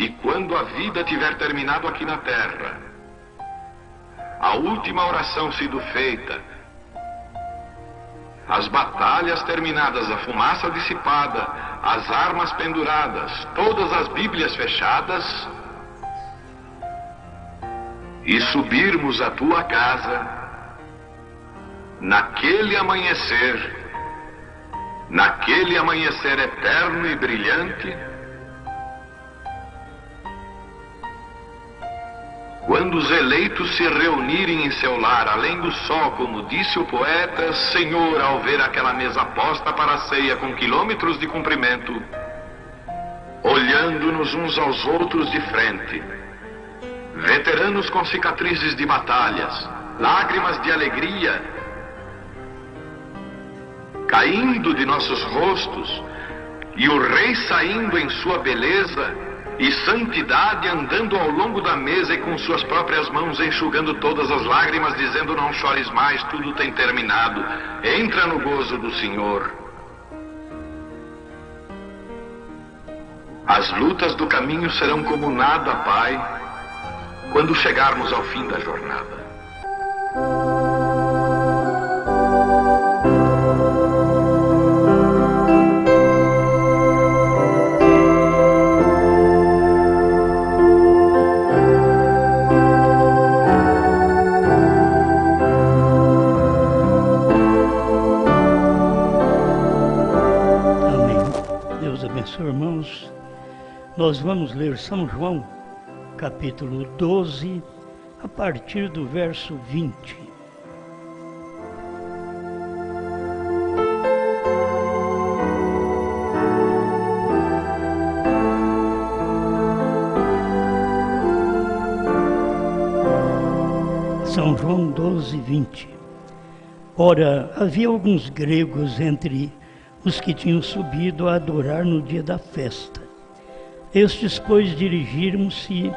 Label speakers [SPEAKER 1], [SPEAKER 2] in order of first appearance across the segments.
[SPEAKER 1] E quando a vida tiver terminado aqui na terra, a última oração sido feita, as batalhas terminadas, a fumaça dissipada, as armas penduradas, todas as Bíblias fechadas, e subirmos à tua casa, naquele amanhecer eterno e brilhante, quando os eleitos se reunirem em seu lar, além do sol, como disse o poeta, Senhor, ao ver aquela mesa posta para a ceia com quilômetros de comprimento, olhando-nos uns aos outros de frente, veteranos com cicatrizes de batalhas, lágrimas de alegria caindo de nossos rostos, e o rei saindo em sua beleza e santidade, andando ao longo da mesa e com suas próprias mãos enxugando todas as lágrimas, dizendo: não chores mais, tudo tem terminado, entra no gozo do Senhor. As lutas do caminho serão como nada, Pai, quando chegarmos ao fim da jornada.
[SPEAKER 2] Irmãos, nós vamos ler São João, capítulo 12, a partir do verso 20. São João 12, 20. Ora, havia alguns gregos entre os que tinham subido a adorar no dia da festa. Estes, pois, dirigiram-se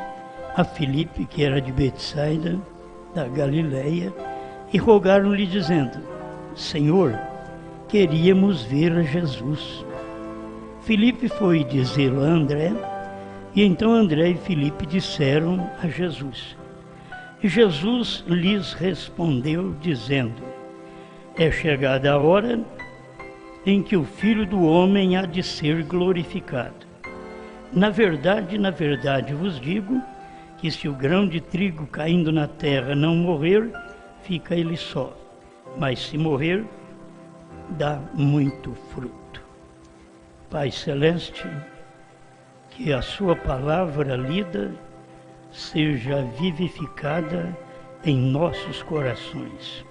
[SPEAKER 2] a Filipe, que era de Betsaida, da Galileia, e rogaram-lhe, dizendo: Senhor, queríamos ver a Jesus. Filipe foi dizê-lo a André, e então André e Filipe disseram a Jesus. E Jesus lhes respondeu, dizendo: É chegada a hora em que o Filho do Homem há de ser glorificado. Na verdade vos digo, que se o grão de trigo caindo na terra não morrer, fica ele só, mas se morrer, dá muito fruto. Pai Celeste, que a sua palavra lida seja vivificada em nossos corações.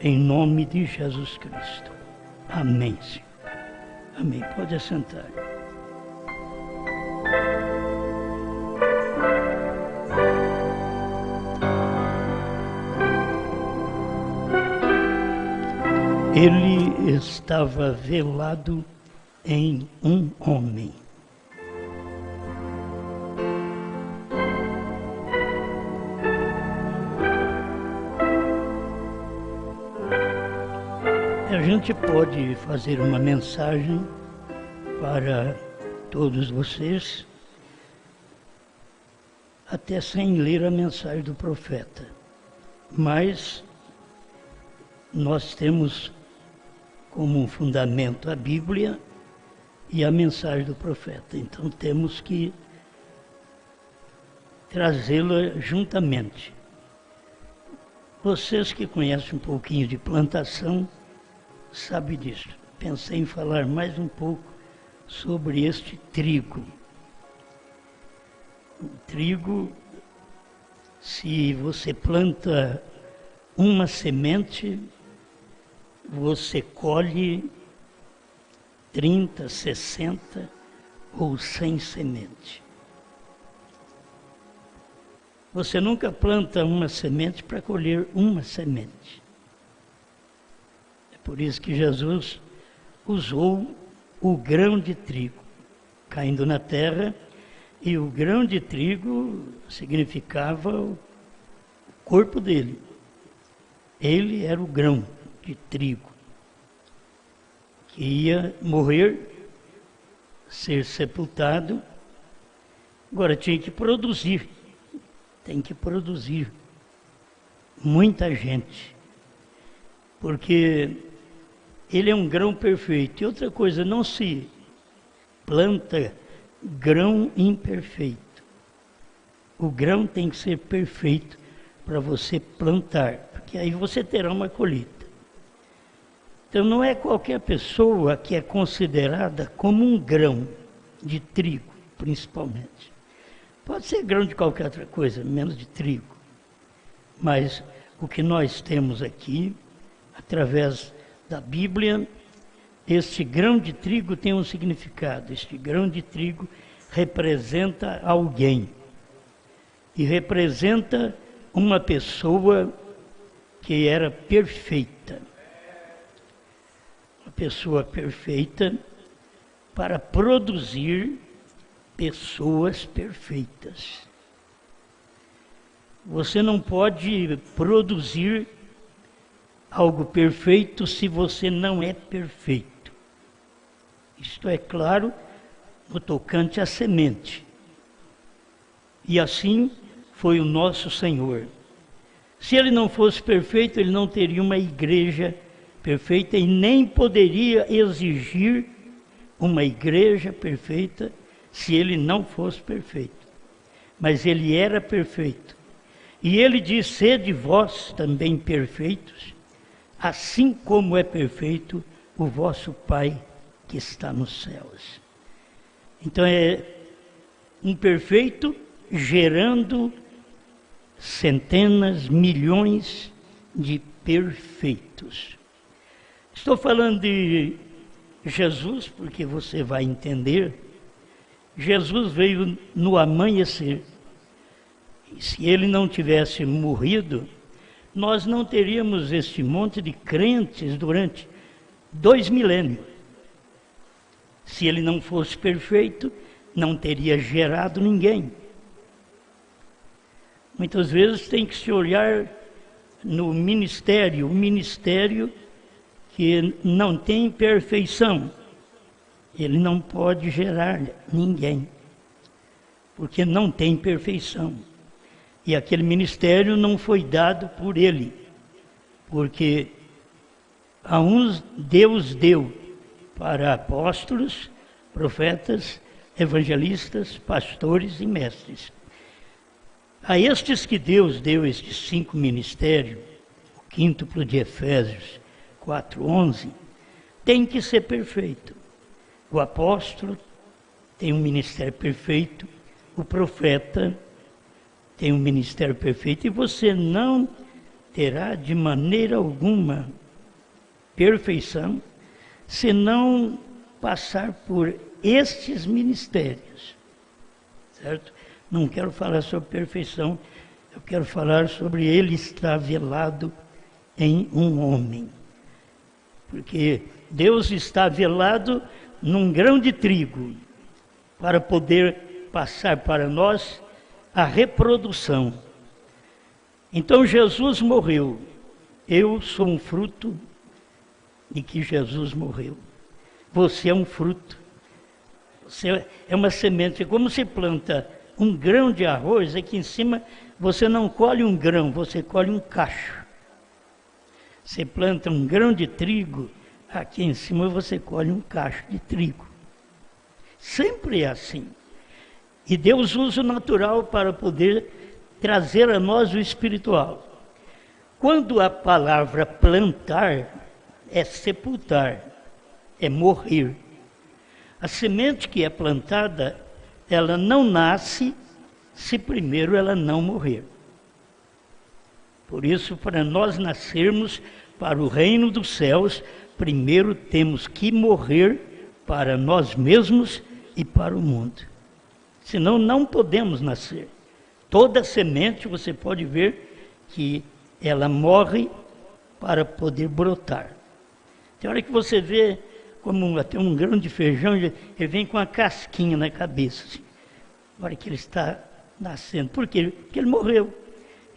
[SPEAKER 2] Em nome de Jesus Cristo. Amém, Senhor. Amém. Pode assentar. Ele estava velado em um homem. A gente pode fazer uma mensagem para todos vocês, até sem ler a mensagem do profeta. Mas nós temos como um fundamento a Bíblia e a mensagem do profeta. Então temos que trazê-la juntamente. Vocês que conhecem um pouquinho de plantação, sabe disso. Pensei em falar mais um pouco sobre este trigo. O trigo, se você planta uma semente, você colhe 30, 60 ou 100 sementes. Você nunca planta uma semente para colher uma semente. Por isso que Jesus usou o grão de trigo caindo na terra, e o grão de trigo significava o corpo dele. Ele era o grão de trigo que ia morrer, ser sepultado Agora tinha que produzir, tem que produzir muita gente, porque ele é um grão perfeito. E outra coisa, não se planta grão imperfeito. O grão tem que ser perfeito para você plantar, porque aí você terá uma colheita. Então não é qualquer pessoa que é considerada como um grão de trigo, principalmente. Pode ser grão de qualquer outra coisa, menos de trigo. Mas o que nós temos aqui, através da Bíblia, este grão de trigo tem um significado. Este grão de trigo representa alguém. E representa uma pessoa que era perfeita. Uma pessoa perfeita para produzir pessoas perfeitas. Você não pode produzir algo perfeito se você não é perfeito. Isto é claro no tocante à semente. E assim foi o nosso Senhor. Se ele não fosse perfeito, ele não teria uma igreja perfeita e nem poderia exigir uma igreja perfeita se ele não fosse perfeito. Mas ele era perfeito. E ele diz: sede vós também perfeitos, assim como é perfeito o vosso Pai que está nos céus. Então é um perfeito gerando centenas, milhões de perfeitos. Estou falando de Jesus porque você vai entender. Jesus veio no amanhecer. E se ele não tivesse morrido, nós não teríamos este monte de crentes durante 2 milênios. Se ele não fosse perfeito, não teria gerado ninguém. Muitas vezes tem que se olhar no ministério, o ministério que não tem perfeição. Ele não pode gerar ninguém, porque não tem perfeição. E aquele ministério não foi dado por ele, porque a uns Deus deu para apóstolos, profetas, evangelistas, pastores e mestres. A estes que Deus deu estes 5 ministérios, o quíntuplo de Efésios 4:11, tem que ser perfeito. O apóstolo tem um ministério perfeito, o profeta tem um ministério perfeito, e você não terá de maneira alguma perfeição se não passar por estes ministérios, certo? Não quero falar sobre perfeição, eu quero falar sobre ele estar velado em um homem. Porque Deus está velado num grão de trigo, para poder passar para nós a reprodução. Então Jesus morreu. Eu sou um fruto de que Jesus morreu. Você é um fruto. Você é uma semente. Como se planta um grão de arroz, aqui em cima você não colhe um grão, você colhe um cacho. Você planta um grão de trigo, aqui em cima você colhe um cacho de trigo. Sempre é assim. E Deus usa o natural para poder trazer a nós o espiritual. Quando a palavra plantar é sepultar, é morrer. A semente que é plantada, ela não nasce se primeiro ela não morrer. Por isso, para nós nascermos para o reino dos céus, primeiro temos que morrer para nós mesmos e para o mundo. Senão não podemos nascer. Toda semente você pode ver que ela morre para poder brotar. Tem hora que você vê como até um grão de feijão, ele vem com a casquinha na cabeça, assim, na hora que ele está nascendo. Por quê? Porque ele morreu.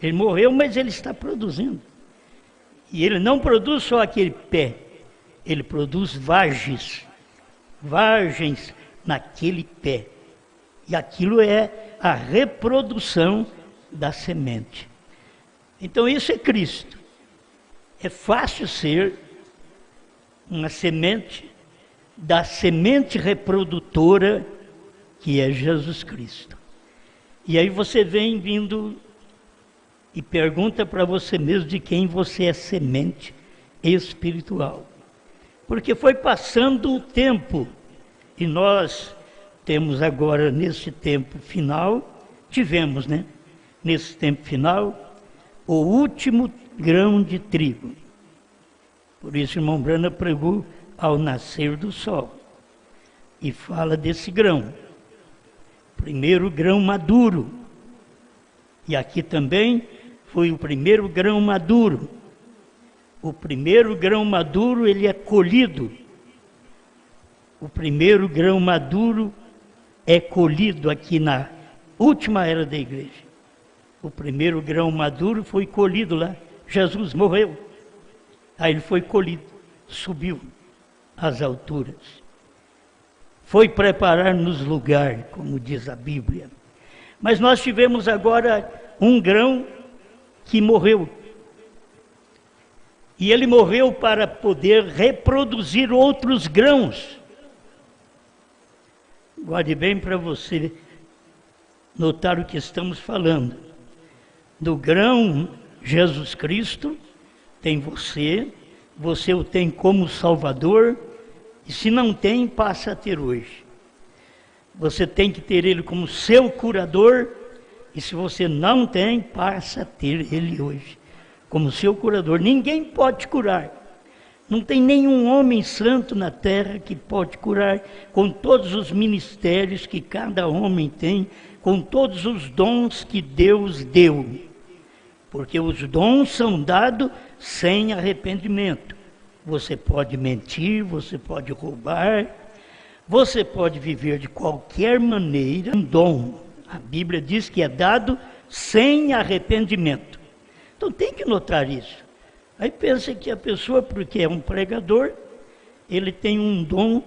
[SPEAKER 2] Ele morreu, mas ele está produzindo. E ele não produz só aquele pé, ele produz vagens naquele pé. E aquilo é a reprodução da semente. Então isso é Cristo. É fácil ser uma semente da semente reprodutora que é Jesus Cristo. E aí você vem vindo e pergunta para você mesmo de quem você é semente espiritual. Porque foi passando o tempo e nós temos agora nesse tempo final, tivemos, né? Nesse tempo final, o último grão de trigo. Por isso, o irmão Brana pregou ao nascer do sol. E fala desse grão. Primeiro grão maduro. E aqui também foi o primeiro grão maduro. O primeiro grão maduro, ele é colhido. O primeiro grão maduro é colhido aqui na última era da igreja. O primeiro grão maduro foi colhido lá. Jesus morreu. Aí ele foi colhido, subiu às alturas. Foi preparar-nos lugar, como diz a Bíblia. Mas nós tivemos agora um grão que morreu. E ele morreu para poder reproduzir outros grãos. Guarde bem para você notar o que estamos falando. Do grão Jesus Cristo, tem você o tem como Salvador, e se não tem, passa a ter hoje. Você tem que ter ele como seu curador, e se você não tem, passa a ter ele hoje como seu curador. Ninguém pode curar. Não tem nenhum homem santo na terra que pode curar, com todos os ministérios que cada homem tem, com todos os dons que Deus deu. Porque os dons são dados sem arrependimento. Você pode mentir, você pode roubar, você pode viver de qualquer maneira. Um dom, a Bíblia diz que é dado sem arrependimento. Então tem que notar isso. Aí pensa que a pessoa, porque é um pregador, ele tem um dom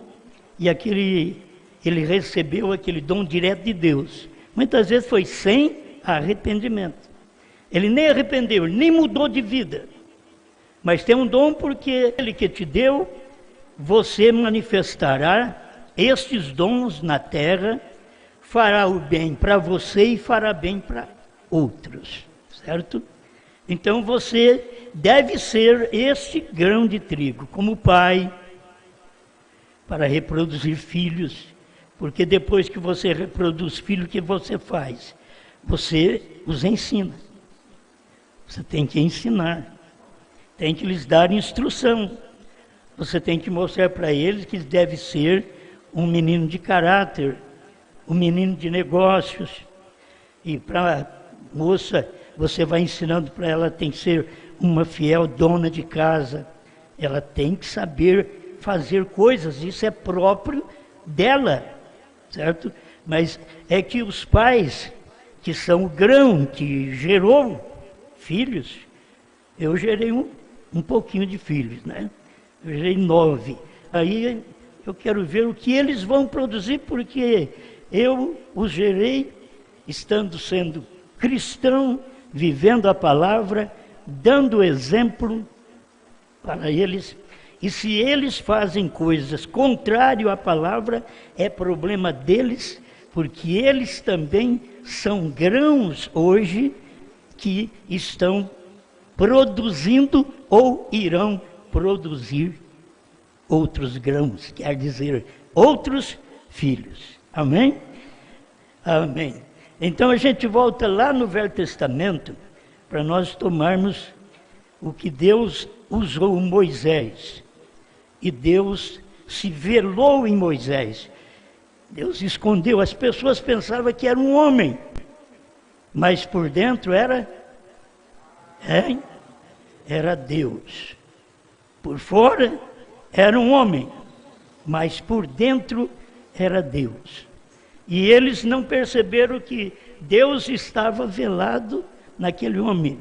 [SPEAKER 2] e ele recebeu aquele dom direto de Deus. Muitas vezes foi sem arrependimento. Ele nem arrependeu, nem mudou de vida. Mas tem um dom porque ele que te deu, você manifestará estes dons na terra, fará o bem para você e fará bem para outros, certo? Então você deve ser este grão de trigo, como pai, para reproduzir filhos, porque depois que você reproduz filhos, o que você faz? Você os ensina. Você tem que ensinar, tem que lhes dar instrução. Você tem que mostrar para eles que deve ser um menino de caráter, um menino de negócios. E para a moça, você vai ensinando para ela, tem que ser uma fiel dona de casa. Ela tem que saber fazer coisas, isso é próprio dela, certo? Mas é que os pais, que são o grão que gerou filhos, eu gerei um pouquinho de filhos, né? Eu gerei 9. Aí eu quero ver o que eles vão produzir, porque eu os gerei sendo cristão, vivendo a palavra, dando exemplo para eles. E se eles fazem coisas contrárias à palavra, é problema deles, porque eles também são grãos hoje que estão produzindo ou irão produzir outros grãos, quer dizer, outros filhos. Amém? Amém. Então a gente volta lá no Velho Testamento para nós tomarmos o que Deus usou Moisés. E Deus se velou em Moisés. Deus escondeu, as pessoas pensavam que era um homem, mas por dentro era Deus. Por fora era um homem, mas por dentro era Deus. E eles não perceberam que Deus estava velado naquele homem.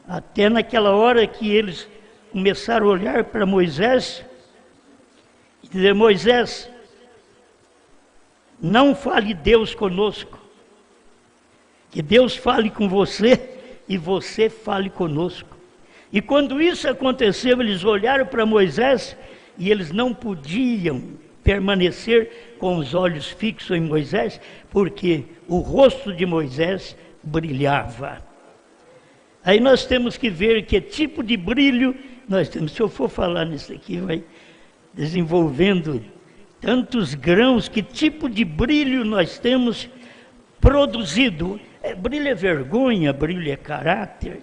[SPEAKER 2] Até naquela hora que eles começaram a olhar para Moisés e dizer: Moisés, não fale Deus conosco, Que Deus fale com você e você fale conosco. E quando isso aconteceu, eles olharam para Moisés e eles não podiam permanecer com os olhos fixos em Moisés, porque o rosto de Moisés brilhava. Aí nós temos que ver que tipo de brilho nós temos. Se eu for falar nisso aqui, vai desenvolvendo tantos grãos, que tipo de brilho nós temos produzido. Brilho é vergonha, brilho é caráter.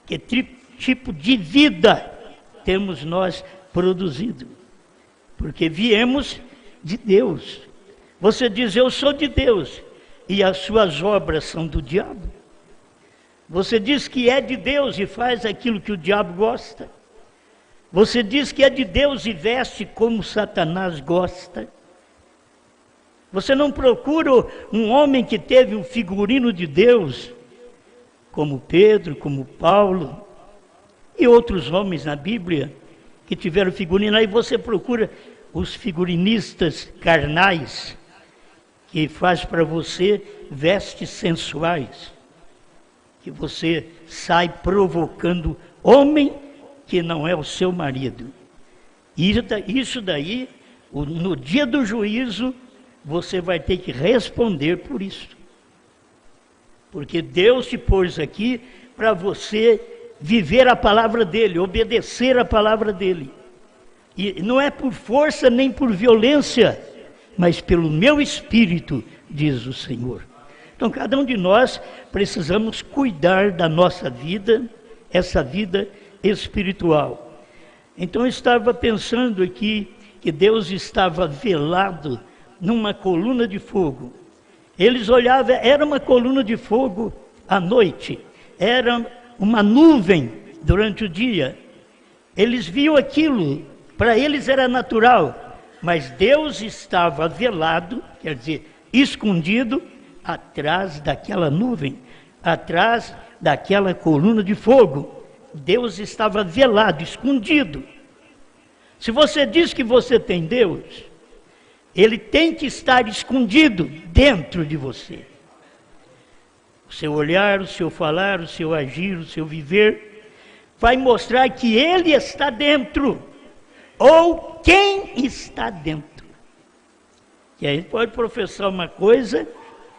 [SPEAKER 2] Que tipo de vida temos nós produzido? Porque viemos de Deus. Você diz, eu sou de Deus, e as suas obras são do diabo. Você diz que é de Deus e faz aquilo que o diabo gosta. Você diz que é de Deus e veste como Satanás gosta. Você não procura um homem que teve um figurino de Deus, como Pedro, como Paulo, e outros homens na Bíblia que tiveram figurino. Aí você procura os figurinistas carnais, que faz para você vestes sensuais, que você sai provocando homem que não é o seu marido. Isso daí, no dia do juízo, você vai ter que responder por isso. Porque Deus te pôs aqui para você viver a palavra dele, obedecer a palavra dele. E não é por força nem por violência, mas pelo meu espírito, diz o Senhor. Então, cada um de nós precisamos cuidar da nossa vida, essa vida espiritual. Então, eu estava pensando aqui que Deus estava velado numa coluna de fogo. Eles olhavam, era uma coluna de fogo à noite, era uma nuvem durante o dia. Eles viam aquilo, para eles era natural, mas Deus estava velado, quer dizer, escondido, atrás daquela nuvem, atrás daquela coluna de fogo. Deus estava velado, escondido. Se você diz que você tem Deus, Ele tem que estar escondido dentro de você. O seu olhar, o seu falar, o seu agir, o seu viver, vai mostrar que Ele está dentro, ou quem está dentro. E aí pode professar uma coisa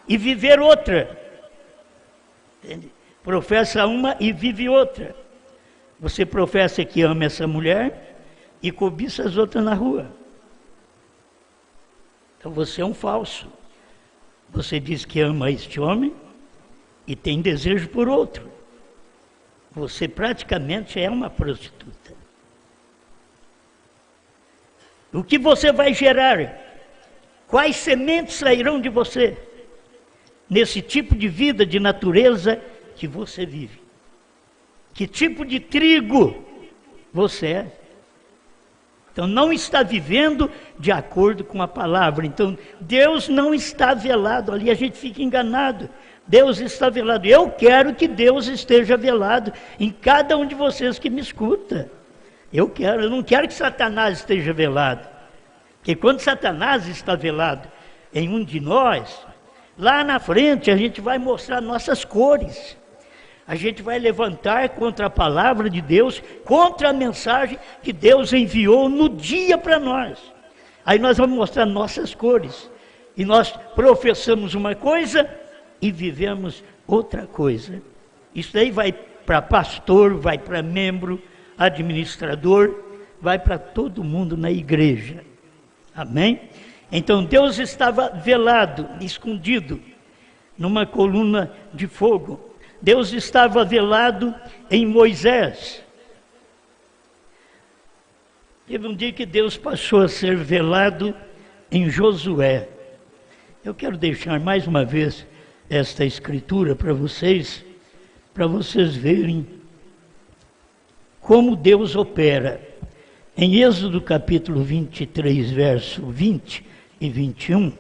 [SPEAKER 2] e viver outra. Entende? Professa uma e vive outra. Você professa que ama essa mulher e cobiça as outras na rua. Então você é um falso. Você diz que ama este homem e tem desejo por outro. Você praticamente é uma prostituta. O que você vai gerar? Quais sementes sairão de você? Nesse tipo de vida, de natureza que você vive. Que tipo de trigo você é? Então não está vivendo de acordo com a palavra. Então Deus não está velado ali, a gente fica enganado. Deus está velado. Eu quero que Deus esteja velado em cada um de vocês que me escuta. Eu não quero que Satanás esteja velado. Porque quando Satanás está velado em um de nós, lá na frente a gente vai mostrar nossas cores. A gente vai levantar contra a palavra de Deus, contra a mensagem que Deus enviou no dia para nós. Aí nós vamos mostrar nossas cores. E nós professamos uma coisa e vivemos outra coisa. Isso daí vai para pastor, vai para membro, administrador, vai para todo mundo na igreja. Amém? Então Deus estava velado, escondido, numa coluna de fogo. Deus estava velado em Moisés. Teve um dia que Deus passou a ser velado em Josué. Eu quero deixar mais uma vez esta escritura para vocês verem como Deus opera. Em Êxodo capítulo 23, verso 20 e 21,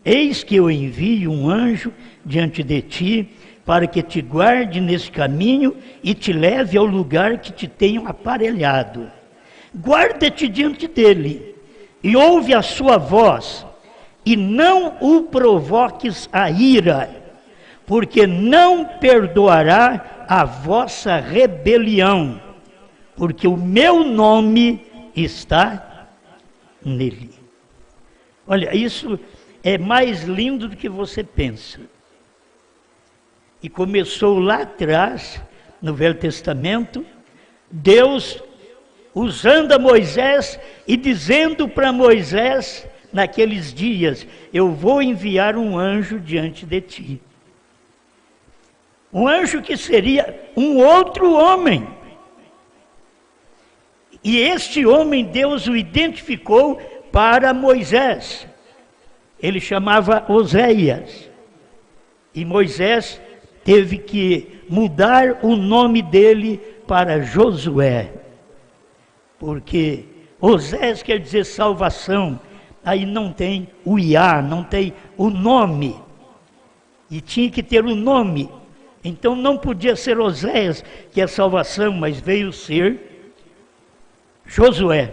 [SPEAKER 2] eis que eu envio um anjo diante de ti, para que te guarde nesse caminho e te leve ao lugar que te tenho aparelhado. Guarda-te diante dele, e ouve a sua voz, e não o provoques a ira, porque não perdoará a vossa rebelião, porque o meu nome está nele. Olha, isso é mais lindo do que você pensa. E começou lá atrás, no Velho Testamento, Deus usando a Moisés e dizendo para Moisés, naqueles dias, eu vou enviar um anjo diante de ti. Um anjo que seria um outro homem. E este homem, Deus o identificou para Moisés. Ele chamava Oséias. E Moisés teve que mudar o nome dele para Josué. Porque Oséias quer dizer salvação. Aí não tem o Iá, não tem o nome. E tinha que ter o nome. Então não podia ser Oséias, que é salvação, mas veio ser Josué,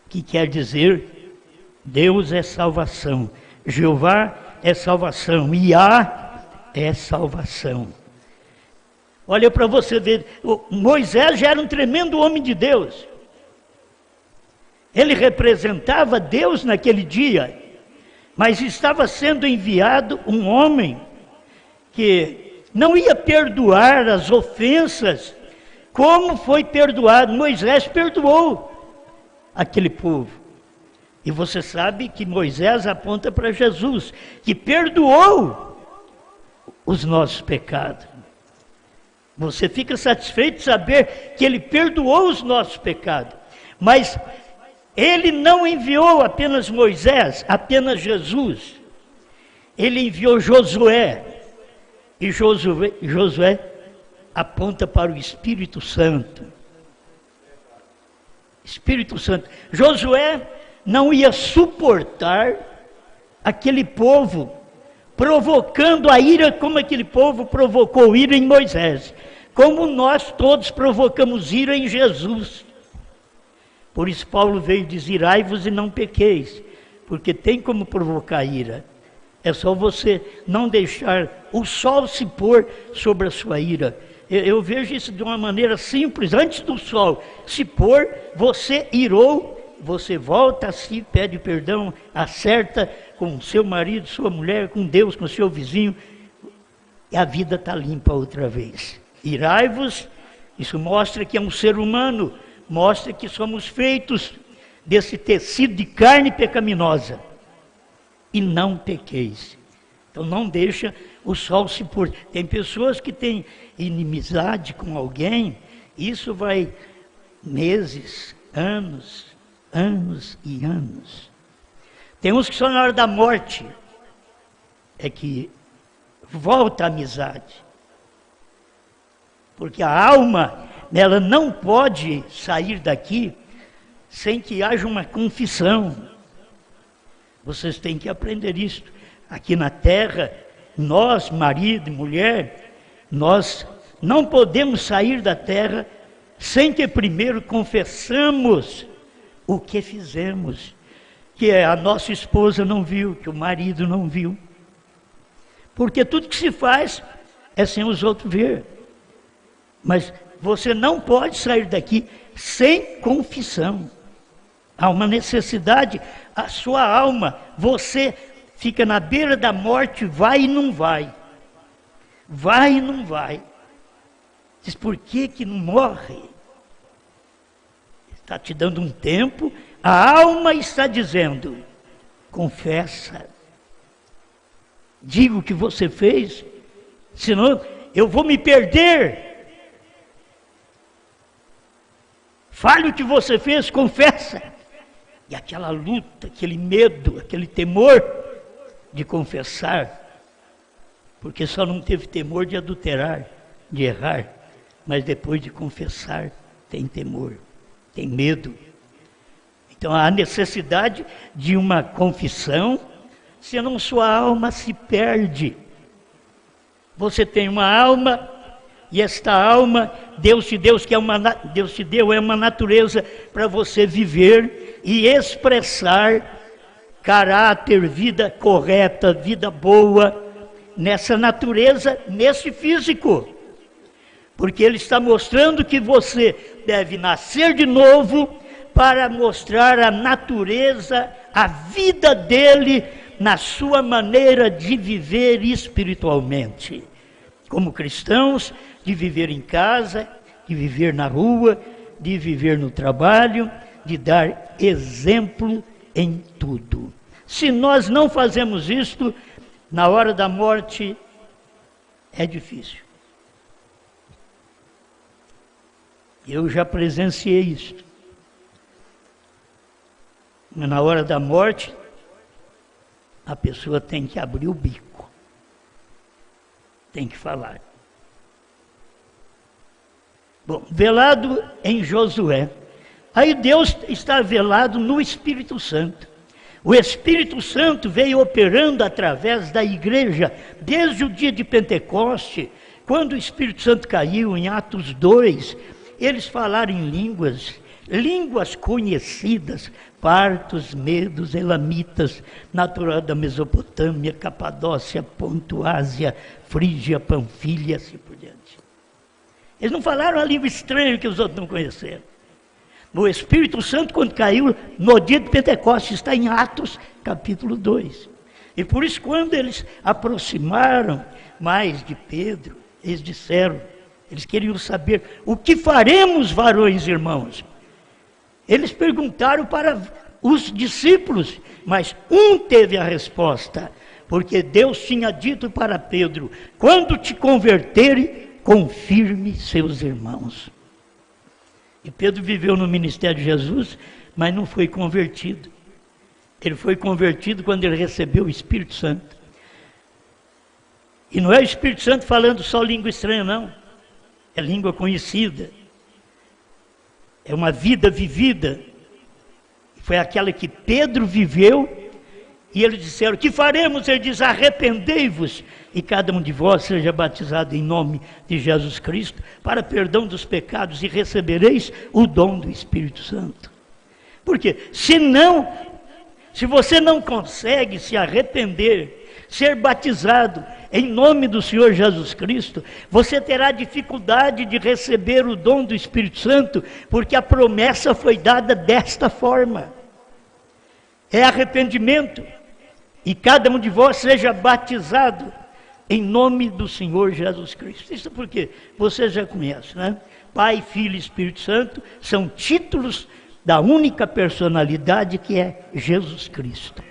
[SPEAKER 2] que quer dizer Deus é salvação, Jeová é salvação, Iá é salvação. Olha para você ver, Moisés já era um tremendo homem de Deus. Ele representava Deus naquele dia, mas estava sendo enviado um homem que não ia perdoar as ofensas, como foi perdoado. Moisés perdoou aquele povo. E você sabe que Moisés aponta para Jesus, que perdoou os nossos pecados. Você fica satisfeito de saber que ele perdoou os nossos pecados. Mas ele não enviou apenas Moisés, apenas Jesus. Ele enviou Josué. E Josué aponta para o Espírito Santo. Espírito Santo. Josué não ia suportar aquele povo provocando a ira como aquele povo provocou ira em Moisés. Como nós todos provocamos ira em Jesus. Por isso Paulo veio dizer, irai-vos e não pequeis, porque tem como provocar ira. É só você não deixar o sol se pôr sobre a sua ira. Eu vejo isso de uma maneira simples. Antes do sol se pôr, você irou, você volta a si, pede perdão, acerta com seu marido, sua mulher, com Deus, com seu vizinho, e a vida está limpa outra vez. Irai-vos, isso mostra que é um ser humano, mostra que somos feitos desse tecido de carne pecaminosa. E não pequeis. Então não deixa o sol se pôr. Tem pessoas que têm inimizade com alguém, isso vai meses, anos e anos. Tem uns que só na hora da morte é que volta a amizade. Porque a alma, ela não pode sair daqui sem que haja uma confissão. Vocês têm que aprender isso. Aqui na terra, nós, marido e mulher, nós não podemos sair da terra sem que primeiro confessamos o que fizemos, que a nossa esposa não viu, que o marido não viu. Porque tudo que se faz é sem os outros ver. Mas você não pode sair daqui sem confissão. Há uma necessidade, a sua alma, você fica na beira da morte, vai e não vai. Vai e não vai. Diz, por que não morre? Está te dando um tempo, a alma está dizendo, confessa. Diga o que você fez, senão eu vou me perder. Fale o que você fez, confessa. E aquela luta, aquele medo, aquele temor de confessar, porque só não teve temor de adulterar, de errar, mas depois de confessar, tem temor, tem medo. Então há necessidade de uma confissão, senão sua alma se perde. Você tem uma alma, e esta alma, Deus te deu é uma natureza para você viver e expressar caráter, vida correta, vida boa, nessa natureza, nesse físico. Porque ele está mostrando que você deve nascer de novo para mostrar a natureza, a vida dele na sua maneira de viver espiritualmente. Como cristãos, de viver em casa, de viver na rua, de viver no trabalho, de dar exemplo em tudo. Se nós não fazemos isto, na hora da morte é difícil. Eu já presenciei isto. Na hora da morte, a pessoa tem que abrir o bico. Tem que falar. Bom, velado em Josué. Aí Deus está velado no Espírito Santo. O Espírito Santo veio operando através da igreja desde o dia de Pentecoste, quando o Espírito Santo caiu em Atos 2, eles falaram em línguas conhecidas, partos, medos, elamitas, natural da Mesopotâmia, Capadócia, Ponto, Ásia, Frígia, Panfilha, assim por diante. Eles não falaram a língua estranha que os outros não conheceram. O Espírito Santo, quando caiu no dia de Pentecostes, está em Atos, capítulo 2. E por isso, quando eles aproximaram mais de Pedro, eles disseram, eles queriam saber, o que faremos, varões e irmãos? Eles perguntaram para os discípulos, mas um teve a resposta, porque Deus tinha dito para Pedro, quando te converter, confirme seus irmãos. E Pedro viveu no ministério de Jesus, mas não foi convertido. Ele foi convertido quando ele recebeu o Espírito Santo. E não é o Espírito Santo falando só língua estranha, não. É língua conhecida. É uma vida vivida. Foi aquela que Pedro viveu. E eles disseram, o que faremos? Ele diz, arrependei-vos. E cada um de vós seja batizado em nome de Jesus Cristo, para perdão dos pecados, e recebereis o dom do Espírito Santo. Por quê? Se você não consegue se arrepender, ser batizado em nome do Senhor Jesus Cristo, você terá dificuldade de receber o dom do Espírito Santo, porque a promessa foi dada desta forma. É arrependimento, e cada um de vós seja batizado em nome do Senhor Jesus Cristo. Isso porque você já conhece, né? Pai, Filho e Espírito Santo são títulos da única personalidade que é Jesus Cristo.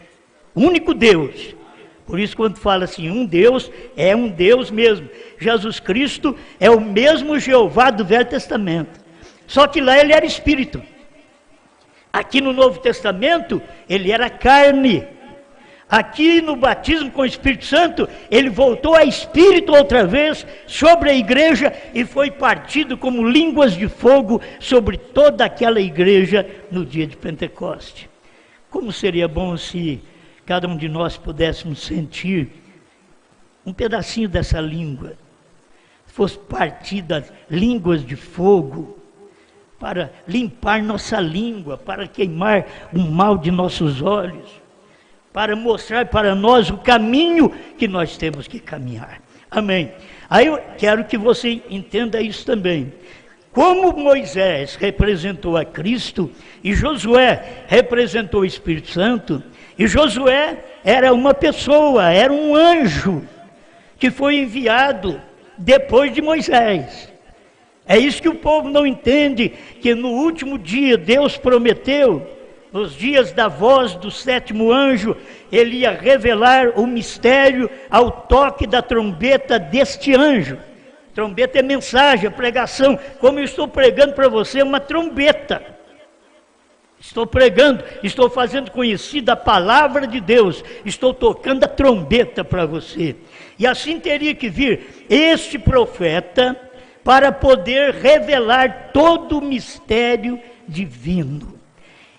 [SPEAKER 2] O único Deus. Por isso, quando fala assim, um Deus, é um Deus mesmo. Jesus Cristo é o mesmo Jeová do Velho Testamento. Só que lá ele era Espírito. Aqui no Novo Testamento, ele era carne. Aqui no batismo com o Espírito Santo, ele voltou a Espírito outra vez sobre a igreja e foi partido como línguas de fogo sobre toda aquela igreja no dia de Pentecoste. Como seria bom se cada um de nós pudéssemos sentir um pedacinho dessa língua, fosse partida línguas de fogo, para limpar nossa língua, para queimar o mal de nossos olhos, para mostrar para nós o caminho que nós temos que caminhar. Amém. Aí eu quero que você entenda isso também. Como Moisés representou a Cristo, e Josué representou o Espírito Santo, e Josué era uma pessoa, era um anjo, que foi enviado depois de Moisés. É isso que o povo não entende, que no último dia Deus prometeu, nos dias da voz do sétimo anjo, ele ia revelar o mistério ao toque da trombeta deste anjo. Trombeta é mensagem, é pregação. Como eu estou pregando para você, é uma trombeta. Estou pregando, estou fazendo conhecida a palavra de Deus. Estou tocando a trombeta para você. E assim teria que vir este profeta para poder revelar todo o mistério divino.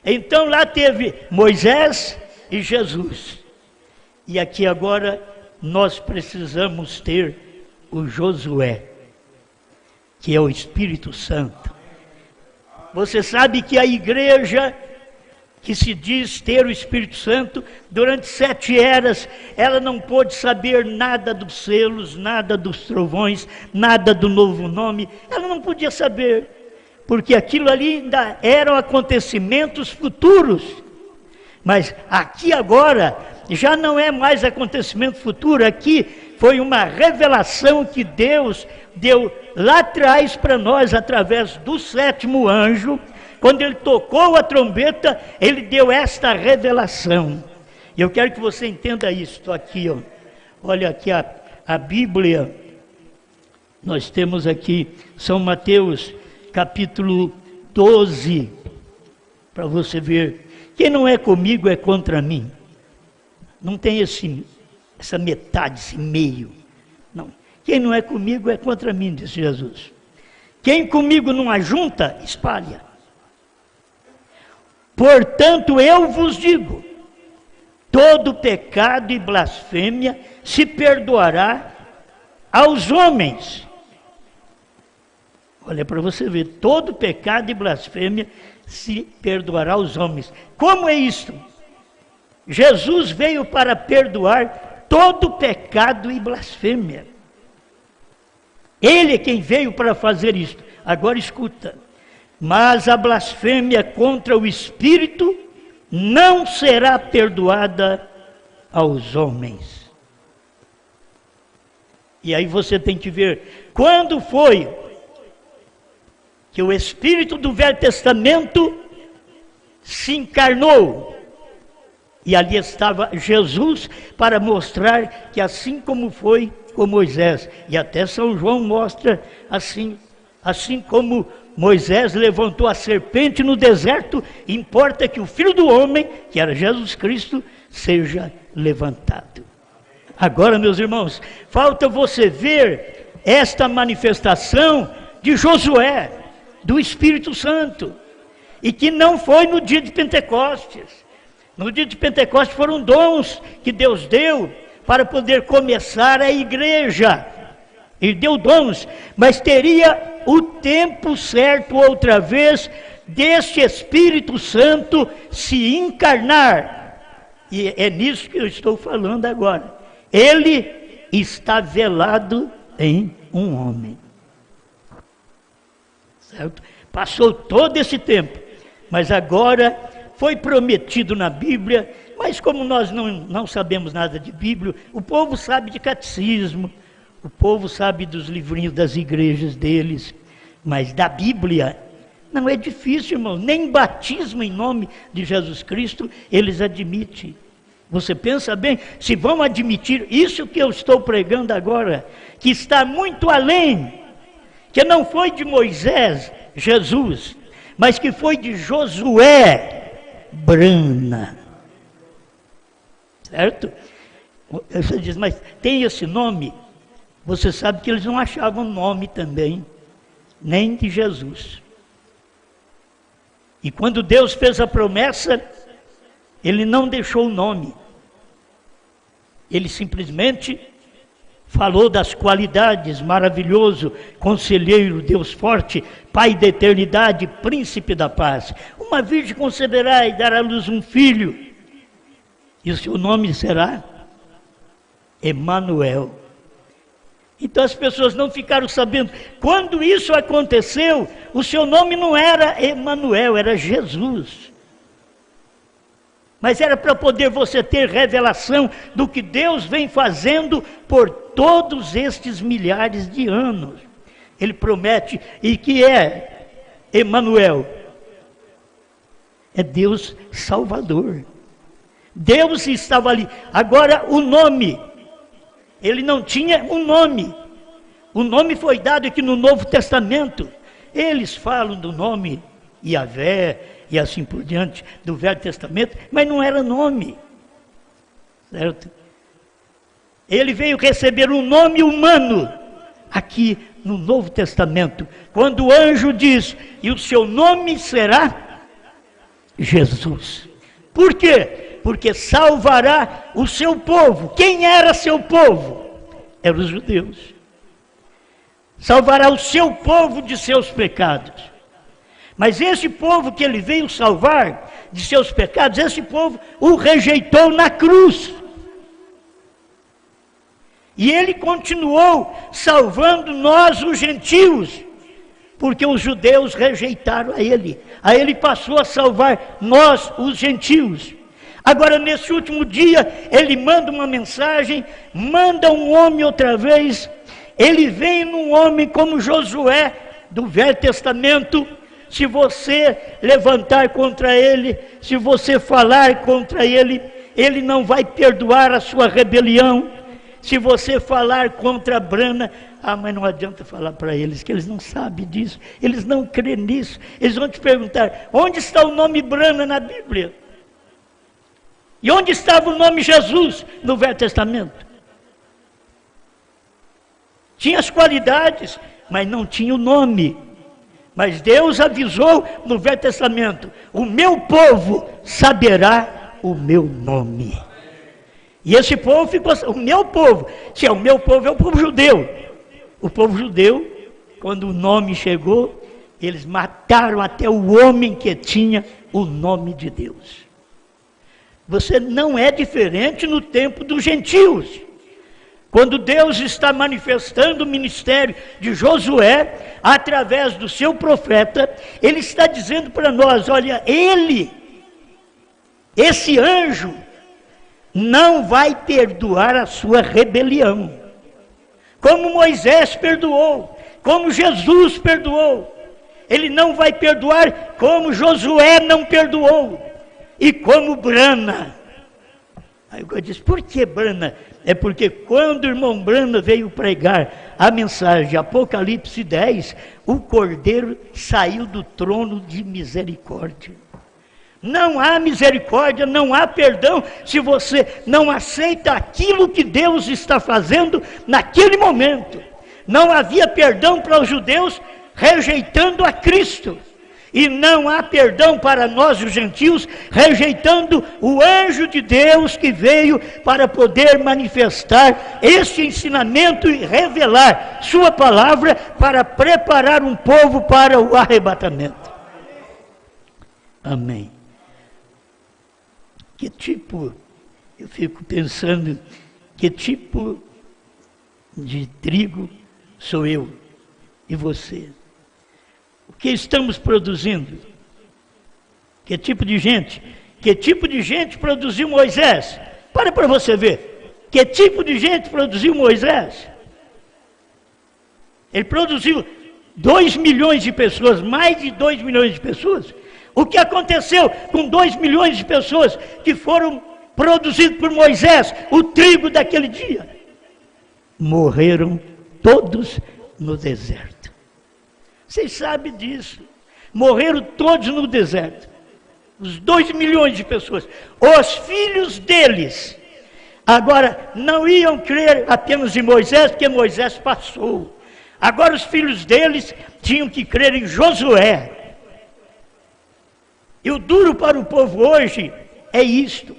[SPEAKER 2] Então lá teve Moisés e Jesus. E aqui agora nós precisamos ter o Josué, que é o Espírito Santo. Você sabe que a igreja que se diz ter o Espírito Santo, durante 7 eras, ela não pôde saber nada dos selos, nada dos trovões, nada do novo nome, ela não podia saber, porque aquilo ali ainda eram acontecimentos futuros, mas aqui agora, já não é mais acontecimento futuro, aqui foi uma revelação que Deus deu lá atrás para nós, através do 7º anjo. Quando ele tocou a trombeta, ele deu esta revelação. E eu quero que você entenda isto aqui, ó. Olha aqui a Bíblia. Nós temos aqui São Mateus, capítulo 12, para você ver. Quem não é comigo é contra mim. Não tem essa metade, esse meio. Não. Quem não é comigo é contra mim, disse Jesus. Quem comigo não ajunta, espalha. Portanto, eu vos digo, todo pecado e blasfêmia se perdoará aos homens. Olha para você ver, todo pecado e blasfêmia se perdoará aos homens. Como é isto? Jesus veio para perdoar todo pecado e blasfêmia. Ele é quem veio para fazer isto. Agora escuta. Mas a blasfêmia contra o Espírito não será perdoada aos homens. E aí você tem que ver, quando foi que o Espírito do Velho Testamento se encarnou? E ali estava Jesus para mostrar que assim como foi com Moisés, e até São João mostra assim como Moisés levantou a serpente no deserto, importa que o Filho do Homem, que era Jesus Cristo, seja levantado. Agora, meus irmãos, falta você ver esta manifestação de Josué, do Espírito Santo, e que não foi no dia de Pentecostes. No dia de Pentecostes foram dons que Deus deu para poder começar a igreja. Ele deu dons, mas teria o tempo certo outra vez deste Espírito Santo se encarnar. E é nisso que eu estou falando agora. Ele está velado em um homem. Certo? Passou todo esse tempo, mas agora foi prometido na Bíblia, mas como nós não sabemos nada de Bíblia, o povo sabe de catecismo, o povo sabe dos livrinhos das igrejas deles, mas da Bíblia não é difícil, irmão. Nem batismo em nome de Jesus Cristo eles admitem. Você pensa bem, se vão admitir isso que eu estou pregando agora, que está muito além, que não foi de Moisés, Jesus, mas que foi de Josué, Brana. Certo? Você diz, mas tem esse nome? Você sabe que eles não achavam nome também, nem de Jesus. E quando Deus fez a promessa, Ele não deixou o nome. Ele simplesmente falou das qualidades: maravilhoso, conselheiro, Deus forte, Pai da eternidade, príncipe da paz. Uma virgem conceberá e dará à luz um filho, e o seu nome será Emanuel. Então as pessoas não ficaram sabendo. Quando isso aconteceu, o seu nome não era Emanuel, era Jesus. Mas era para poder você ter revelação do que Deus vem fazendo por todos estes milhares de anos. Ele promete, e que é Emanuel? É Deus Salvador. Deus estava ali. Agora o nome, ele não tinha um nome. O nome foi dado aqui no Novo Testamento. Eles falam do nome Yahvé e assim por diante, do Velho Testamento, mas não era nome. Certo? Ele veio receber um nome humano aqui no Novo Testamento, quando o anjo diz, e o seu nome será Jesus. Por quê? Porque salvará o seu povo. Quem era seu povo? Eram os judeus. Salvará o seu povo de seus pecados. Mas esse povo que ele veio salvar de seus pecados, esse povo o rejeitou na cruz. E ele continuou salvando nós, os gentios, porque os judeus rejeitaram a ele. Aí ele passou a salvar nós, os gentios. Agora, nesse último dia, ele manda uma mensagem, manda um homem outra vez. Ele vem num homem como Josué, do Velho Testamento. Se você levantar contra ele, se você falar contra ele, ele não vai perdoar a sua rebelião. Se você falar contra Brana, mas não adianta falar para eles, que eles não sabem disso, eles não creem nisso. Eles vão te perguntar, onde está o nome Brana na Bíblia? E onde estava o nome Jesus no Velho Testamento? Tinha as qualidades, mas não tinha o nome. Mas Deus avisou no Velho Testamento, o meu povo saberá o meu nome. E esse povo ficou, o meu povo, se é o meu povo, é o povo judeu. O povo judeu, quando o nome chegou, eles mataram até o homem que tinha o nome de Deus. Você não é diferente no tempo dos gentios. Quando Deus está manifestando o ministério de Josué, através do seu profeta, ele está dizendo para nós, olha, esse anjo, não vai perdoar a sua rebelião. Como Moisés perdoou, como Jesus perdoou. Ele não vai perdoar como Josué não perdoou. E como Brana. Aí eu disse, por que Brana? É porque quando o irmão Brana veio pregar a mensagem de Apocalipse 10, o Cordeiro saiu do trono de misericórdia. Não há misericórdia, não há perdão, se você não aceita aquilo que Deus está fazendo naquele momento. Não havia perdão para os judeus rejeitando a Cristo. E não há perdão para nós, os gentios, rejeitando o anjo de Deus que veio para poder manifestar este ensinamento e revelar sua palavra para preparar um povo para o arrebatamento. Amém. Que tipo, eu fico pensando, que tipo de trigo sou eu e você? O que estamos produzindo? Que tipo de gente? Que tipo de gente produziu Moisés? Para você ver. Que tipo de gente produziu Moisés? Ele produziu 2 milhões de pessoas, mais de 2 milhões de pessoas. O que aconteceu com 2 milhões de pessoas que foram produzidos por Moisés, o trigo daquele dia? Morreram todos no deserto. Vocês sabem disso. Morreram todos no deserto. Os 2 milhões de pessoas. Os filhos deles. Agora, não iam crer apenas em Moisés, porque Moisés passou. Agora os filhos deles tinham que crer em Josué. E o duro para o povo hoje é isto.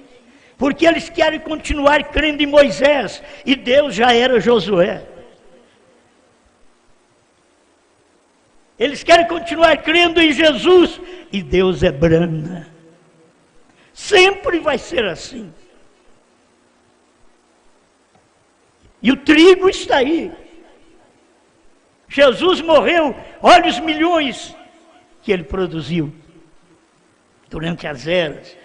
[SPEAKER 2] Porque eles querem continuar crendo em Moisés. E Deus já era Josué. Eles querem continuar crendo em Jesus. E Deus é Brana. Sempre vai ser assim. E o trigo está aí. Jesus morreu, olha os milhões que ele produziu. Durante as eras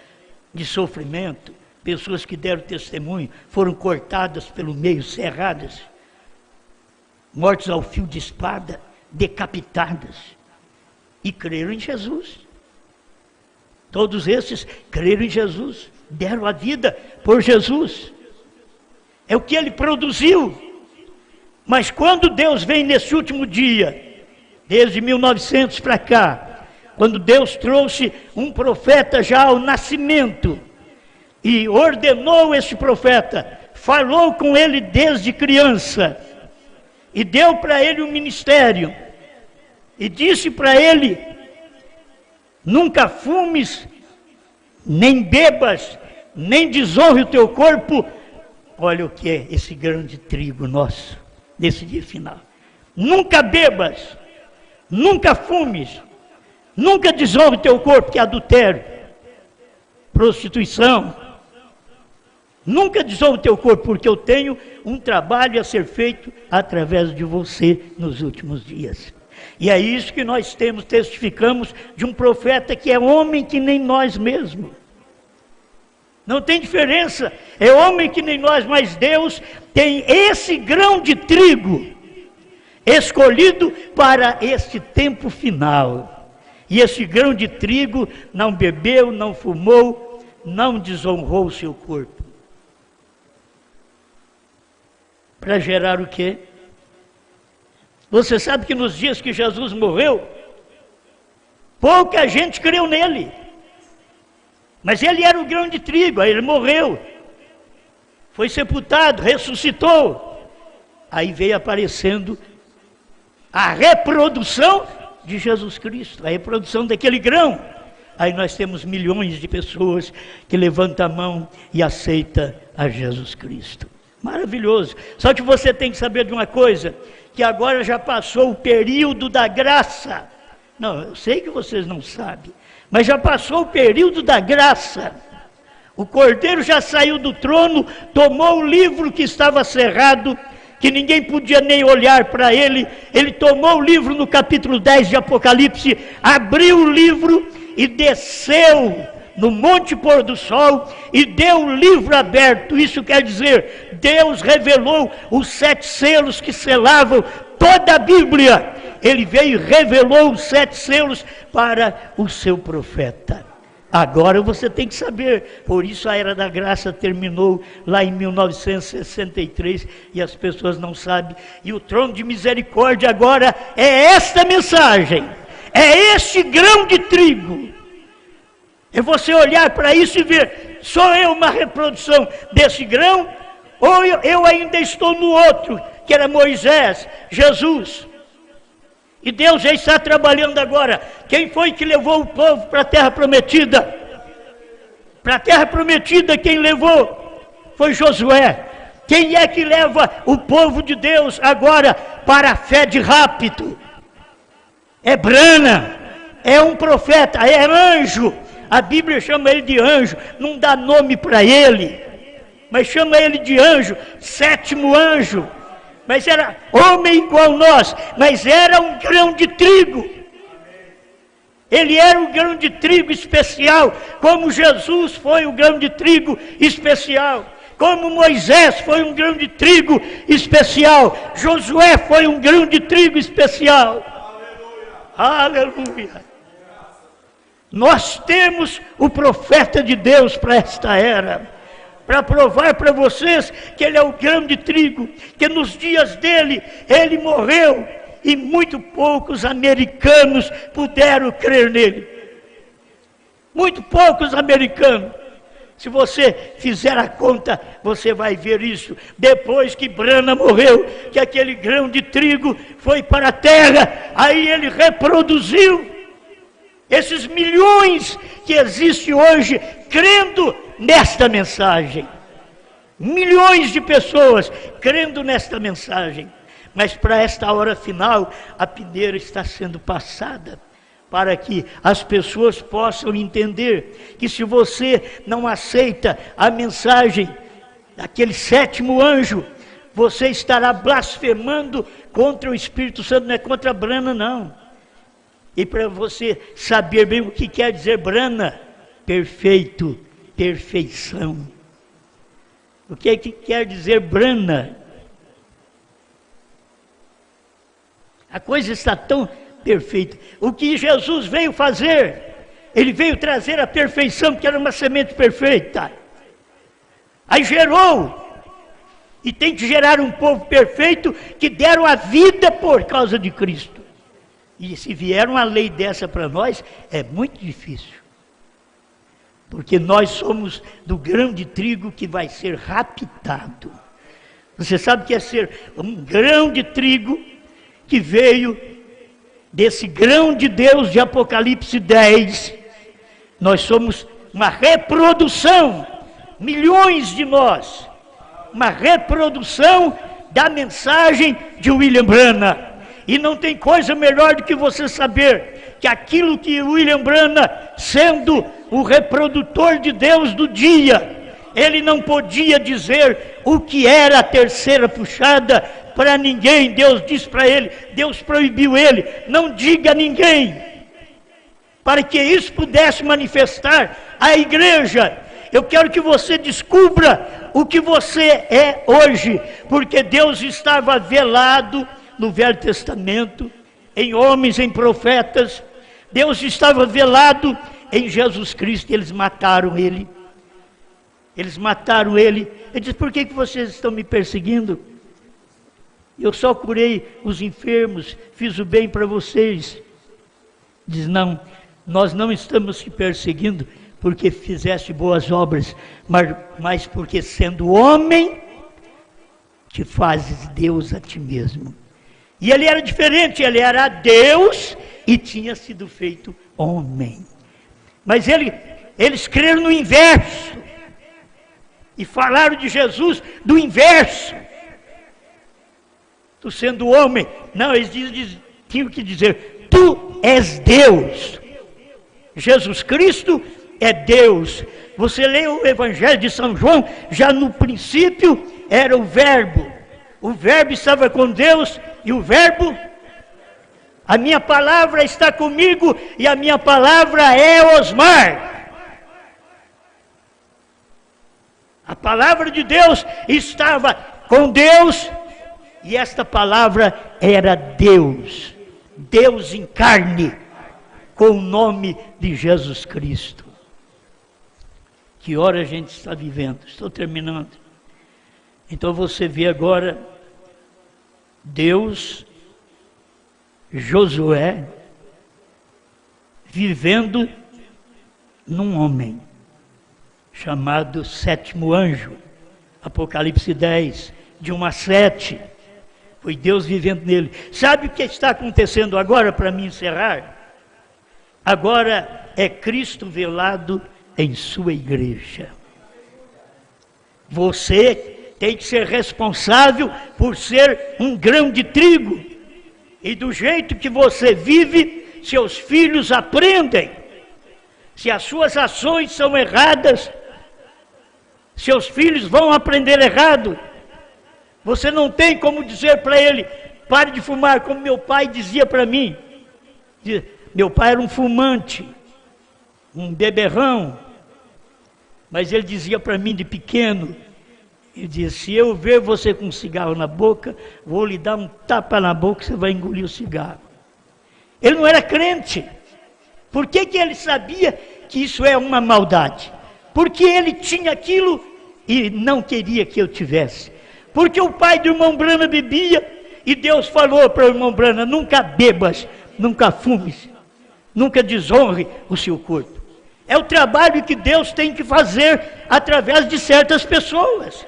[SPEAKER 2] de sofrimento, pessoas que deram testemunho foram cortadas pelo meio, serradas, mortos ao fio de espada, decapitadas, e creram em Jesus. Todos esses creram em Jesus, deram a vida por Jesus. É o que ele produziu. Mas quando Deus vem nesse último dia, desde 1900 para cá, quando Deus trouxe um profeta já ao nascimento, e ordenou esse profeta, falou com ele desde criança, e deu para ele um ministério, e disse para ele, nunca fumes, nem bebas, nem desonre o teu corpo. Olha o que é esse grande trigo nosso, nesse dia final. Nunca bebas, nunca fumes, Nunca desonre o teu corpo, que é adultério, prostituição. Nunca desonre o teu corpo, porque eu tenho um trabalho a ser feito através de você nos últimos dias. E é isso que nós testificamos de um profeta que é homem que nem nós mesmos. Não tem diferença, é homem que nem nós, mas Deus tem esse grão de trigo escolhido para este tempo final. E esse grão de trigo não bebeu, não fumou, não desonrou o seu corpo. Para gerar o quê? Você sabe que nos dias que Jesus morreu, pouca gente creu nele. Mas ele era o grão de trigo, aí ele morreu. Foi sepultado, ressuscitou. Aí veio aparecendo a reprodução de Jesus Cristo, a reprodução daquele grão. Aí nós temos milhões de pessoas que levantam a mão e aceitam a Jesus Cristo. Maravilhoso. Só que você tem que saber de uma coisa, que agora já passou o período da graça. Não, eu sei que vocês não sabem, mas já passou o período da graça. O Cordeiro já saiu do trono, tomou o livro que estava cerrado, que ninguém podia nem olhar para ele. Ele tomou o livro no capítulo 10 de Apocalipse, abriu o livro e desceu no Monte Pôr do Sol e deu o livro aberto. Isso quer dizer, Deus revelou os 7 selos que selavam toda a Bíblia. Ele veio e revelou os 7 selos para o seu profeta. Agora você tem que saber, por isso a Era da Graça terminou lá em 1963 e as pessoas não sabem. E o trono de misericórdia agora é esta mensagem, é este grão de trigo. É você olhar para isso e ver, sou eu uma reprodução desse grão? Ou eu ainda estou no outro, que era Moisés, Jesus? E Deus já está trabalhando agora. Quem foi que levou o povo para a terra prometida? Para a terra prometida quem levou? Foi Josué. Quem é que leva o povo de Deus agora para a fé de rapto? É Brana, é um profeta, é anjo. A Bíblia chama ele de anjo, não dá nome para ele, mas chama ele de anjo, 7º anjo. Mas era homem igual nós, mas era um grão de trigo. Ele era um grão de trigo especial, como Jesus foi o grão de trigo especial, como Moisés foi um grão de trigo especial, Josué foi um grão de trigo especial. Aleluia! Aleluia. Nós temos o profeta de Deus para esta era, para provar para vocês que ele é o grão de trigo, que nos dias dele, ele morreu, e muito poucos americanos puderam crer nele. Muito poucos americanos. Se você fizer a conta, você vai ver isso. Depois que Brana morreu, que aquele grão de trigo foi para a terra, aí ele reproduziu esses milhões que existem hoje crendo nesta mensagem. Milhões de pessoas crendo nesta mensagem. Mas para esta hora final, a peneira está sendo passada, para que as pessoas possam entender que se você não aceita a mensagem daquele 7º anjo, você estará blasfemando contra o Espírito Santo, não é contra a Brana não. E para você saber bem o que quer dizer Brana, perfeito, perfeição. O que é que quer dizer Brana? A coisa está tão perfeita. O que Jesus veio fazer? Ele veio trazer a perfeição, porque era uma semente perfeita. Aí gerou. E tem que gerar um povo perfeito que deram a vida por causa de Cristo. E se vier uma lei dessa para nós, é muito difícil. Porque nós somos do grão de trigo que vai ser raptado. Você sabe o que é ser um grão de trigo que veio desse grão de Deus de Apocalipse 10. Nós somos uma reprodução, milhões de nós, uma reprodução da mensagem de William Branham. E não tem coisa melhor do que você saber que aquilo que William Branham, sendo o reprodutor de Deus do dia, ele não podia dizer o que era a terceira puxada para ninguém. Deus disse para ele, Deus proibiu ele, não diga a ninguém, para que isso pudesse manifestar a igreja. Eu quero que você descubra o que você é hoje, porque Deus estava velado no Velho Testamento, em homens, em profetas. Deus estava velado em Jesus Cristo. Eles mataram ele. Eles mataram ele. Ele disse, por que vocês estão me perseguindo? Eu só curei os enfermos, fiz o bem para vocês. Diz, não, nós não estamos te perseguindo porque fizeste boas obras, mas porque sendo homem, te fazes Deus a ti mesmo. E ele era diferente, ele era Deus e tinha sido feito homem. Mas eles creram no inverso e falaram de Jesus do inverso. Tu sendo homem, não, eles tinham que dizer, tu és Deus. Jesus Cristo é Deus. Você lê o Evangelho de São João, já no princípio era o Verbo. O Verbo estava com Deus e o Verbo, a minha palavra está comigo e a minha palavra é Osmar. A palavra de Deus estava com Deus e esta palavra era Deus. Deus em carne, com o nome de Jesus Cristo. Que hora a gente está vivendo? Estou terminando. Então você vê agora Deus, Josué, vivendo num homem chamado sétimo anjo, Apocalipse 10, de 1 a 7, foi Deus vivendo nele. Sabe o que está acontecendo agora, para me encerrar? Agora é Cristo velado em sua igreja. Você tem que ser responsável por ser um grão de trigo. E do jeito que você vive, seus filhos aprendem. Se as suas ações são erradas, seus filhos vão aprender errado. Você não tem como dizer para ele, pare de fumar, como meu pai dizia para mim. Meu pai era um fumante, um beberrão. Mas ele dizia para mim de pequeno, ele dizia, se eu ver você com um cigarro na boca, vou lhe dar um tapa na boca e você vai engolir o cigarro. Ele não era crente. Por que ele sabia que isso é uma maldade? Porque ele tinha aquilo e não queria que eu tivesse. Porque o pai do irmão Branham bebia e Deus falou para o irmão Branham, nunca bebas, nunca fumes, nunca desonre o seu corpo. É o trabalho que Deus tem que fazer através de certas pessoas.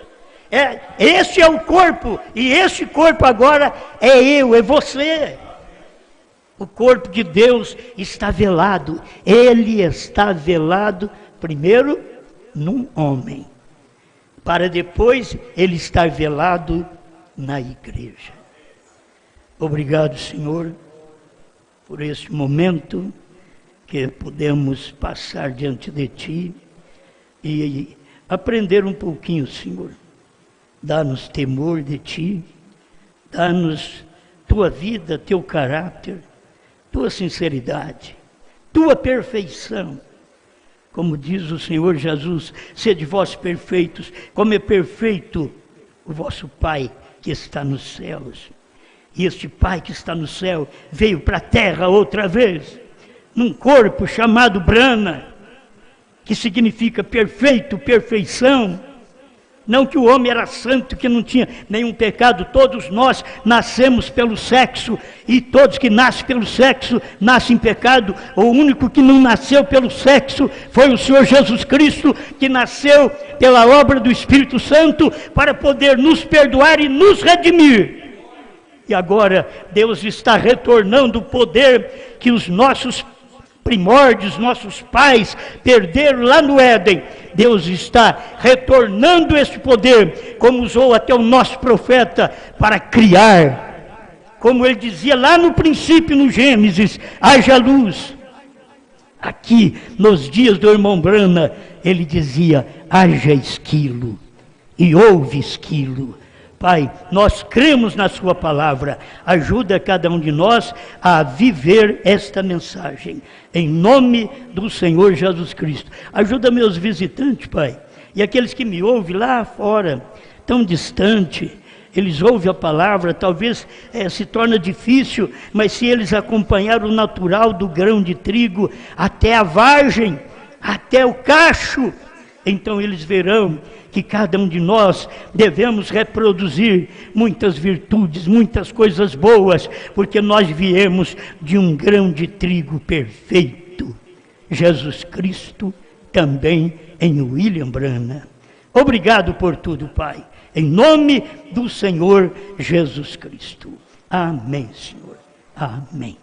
[SPEAKER 2] Este é o corpo, e este corpo agora é eu, é você. O corpo de Deus está velado. Ele está velado primeiro num homem, para depois ele estar velado na igreja. Obrigado, Senhor, por este momento que podemos passar diante de Ti e aprender um pouquinho, Senhor. Dá-nos temor de Ti, dá-nos Tua vida, Teu caráter, Tua sinceridade, Tua perfeição. Como diz o Senhor Jesus, sede vós perfeitos, como é perfeito o vosso Pai que está nos céus. E este Pai que está no céu veio para a terra outra vez, num corpo chamado Branham, que significa perfeito, perfeição. Não que o homem era santo, que não tinha nenhum pecado. Todos nós nascemos pelo sexo, e todos que nascem pelo sexo, nascem em pecado. O único que não nasceu pelo sexo foi o Senhor Jesus Cristo, que nasceu pela obra do Espírito Santo, para poder nos perdoar e nos redimir. E agora Deus está retornando o poder que os nossos primórdios, nossos pais perderam lá no Éden. Deus está retornando esse poder, como usou até o nosso profeta, para criar como ele dizia lá no princípio, no Gênesis, haja luz. Aqui, nos dias do irmão Brana, ele dizia, haja esquilo, e houve esquilo. Pai, nós cremos na sua palavra, ajuda cada um de nós a viver esta mensagem, em nome do Senhor Jesus Cristo. Ajuda meus visitantes, Pai, e aqueles que me ouvem lá fora, tão distante, eles ouvem a palavra, talvez se torna difícil, mas se eles acompanharem o natural do grão de trigo, até a vagem, até o cacho, então eles verão que cada um de nós devemos reproduzir muitas virtudes, muitas coisas boas, porque nós viemos de um grão de trigo perfeito, Jesus Cristo, também em William Brana. Obrigado por tudo, Pai, em nome do Senhor Jesus Cristo. Amém, Senhor. Amém.